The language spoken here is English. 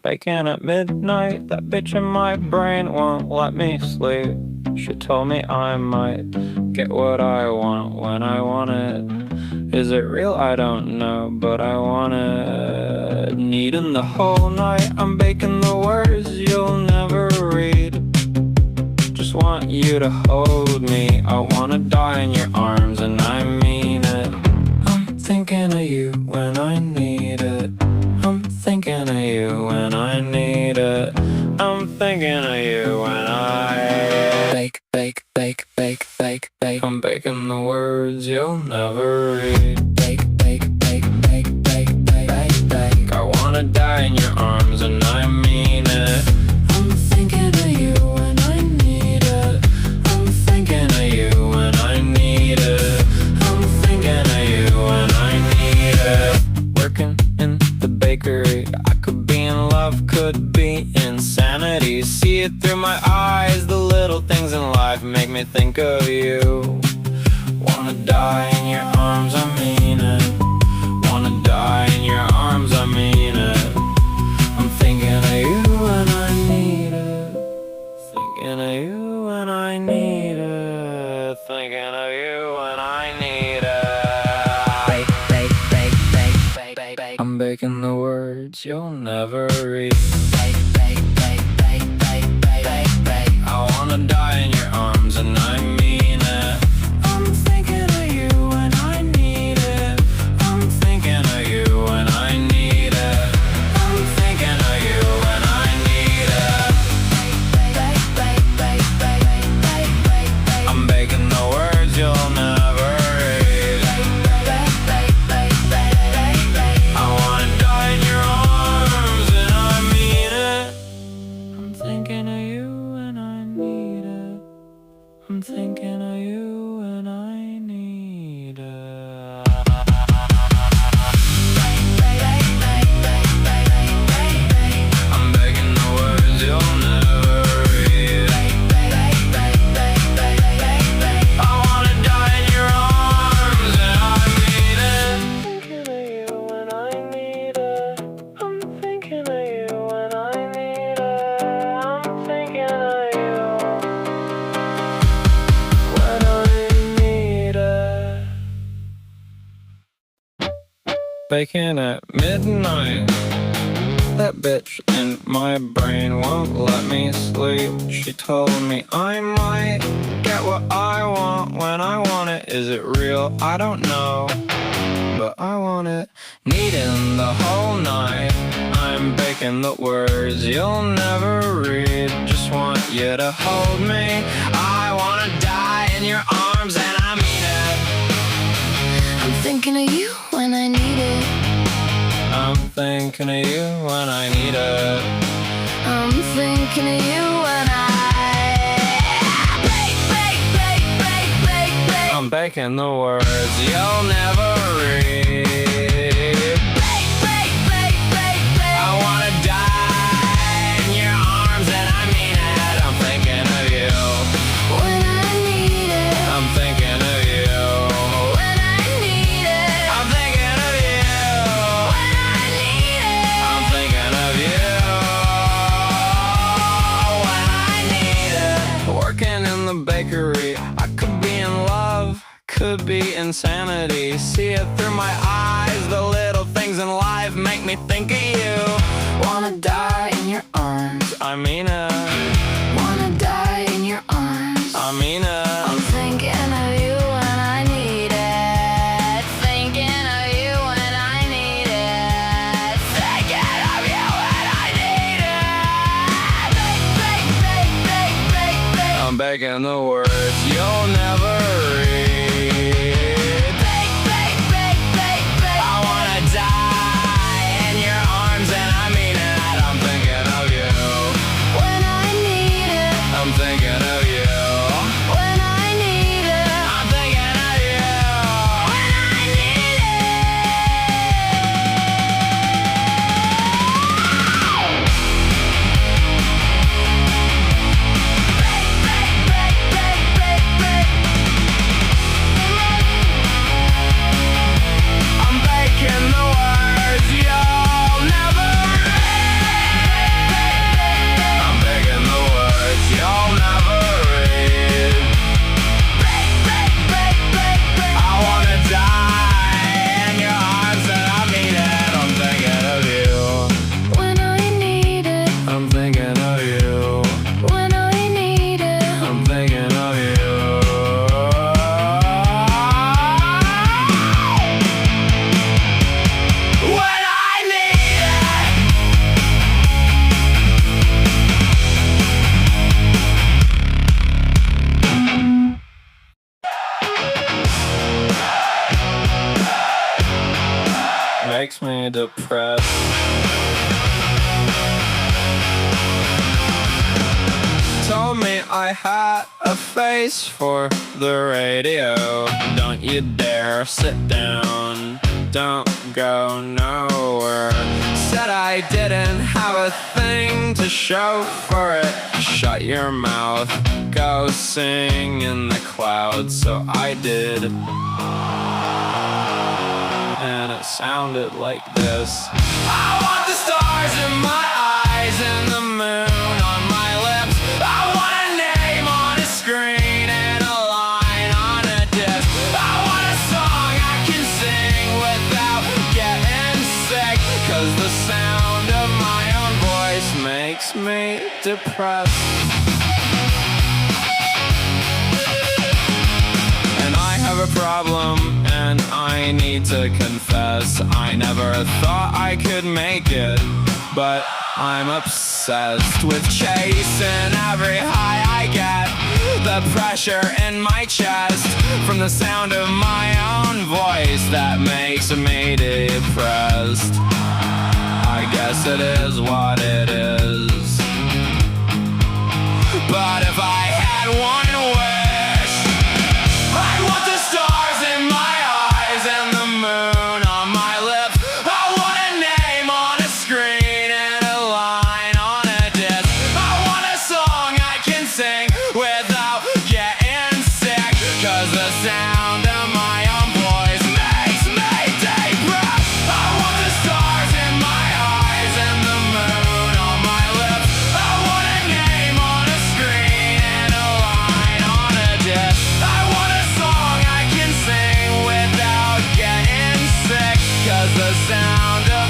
Bacon at midnight, that bitch in my brain won't let me sleep. She told me I might get what I want when I want it. Is it real? I don't know, but I want it. Needing the whole night, I'm baking the words you'll never read. Just want you to hold me, I wanna die in your arms, and I mean it. I'm thinking of you when I need it. I'm thinking of you when I need it. I'm thinking of you when I bake, bake, bake, bake, bake, bake. I'm baking the words you'll never read. Bake, bake, bake, bake, bake, bake, bake, bake. I wanna die in your arms, and I mean it. I'm thinking of you when I need it. I'm thinking of you when I need it. I'm thinking of you when I need it. Working in the bakery, I could be in love, could be insanity. See it through my eyes, the little things in life make me think of you. Wanna die in your arms, I mean it. Wanna die in your arms, I mean it. I'm thinking of you when I need it. Thinking of you when I need it. Thinking of you when I need it. Bake, bake, bake, bake, bake, bake, bake. I'm baking the words you'll never read. Bake, bake, bake, bake, bake, bake, bake, bake. I wanna die in your arms, and I mean it. I'm thinking of you when I need it. I'm thinking of you when I need it. I'm thinking of you when I need it. Bake, bake, bake, bake, bake, bake, bake, bake. I'm baking the words you'll never read. Bake, bake, bake, bake, bake, bake. I wanna die in your arms, and I mean it. I'm thinking of you when I need it. I'm thinking of you when I need it. I'm begging the words you'll never read. I wanna die in your arms, and I mean it. Thinking of you when I need it. I'm thinking of you when I need it. I'm thinking of you when I need it. Baking at midnight, that bitch in my brain won't let me sleep. She told me I might get what I want when I want it. Is it real? I don't know, but I want it. Needing the whole night, I'm baking the words you'll never read. Just want you to hold me, I wanna die in your arms, and I mean it. I'm thinking of you when I need it. I'm thinking of you when I need it. I'm thinking of you when I bake, bake, bake, bake, bake, bake. I'm baking the words you'll never read. Bake, bake, bake, bake, bake. I wanna die in your arms, and I mean it. I'm thinking of you When I need it. I'm thinking of you When I need it. I'm thinking of you When I need it. I'm thinking of you when I need it. Working in the bakery, I could be in love, could be insanity. See it through my eyes, the little things in life make me think of you. Wanna die in your arms, I mean it. Wanna die in your arms. I mean it. I'm thinking of you when I need it. Thinking of you when I need it. Thinking of you when I need it. Bake, bake, bake, bake, bake, bake. I'm begging the words you'll never read. Bake, bake, bake, bake, bake. I wanna die in your arms, and I mean it. I'm thinking of you When I need it. I'm thinking of you When I need it. I'm thinking of you When I need it. Bake, bake, bake, bake, bake, bake. makes me depressed. Told me I had a face for the radio. Don't you dare sit down, don't go nowhere. Said I didn't have a thing to show for it. Shut your mouth, go sing in the clouds. So I did, and it sounded like this. I want the stars in my eyes and the moon on my lips. I want a name on a screen and a line on a disc. I want a song I can sing without getting sick, 'cause the sound of my own voice makes me depressed. And I have a problem, and I need to confess, I never thought I could make it, but I'm obsessed with chasing every high I get. The pressure in my chest from the sound of my own voice that makes me depressed. I guess it is what it is. But if I had one wish, I want the stars in my eyes and the moon on my lips. I want a name on a screen and a line on a disc. I want a song I can sing without getting sick, 'cause the sound of my own voice makes me depressed. I want the stars in my eyes and the moon on my lips. I want a name on a screen and a line on a disc. I want a song I can sing without getting sick, 'cause the sound of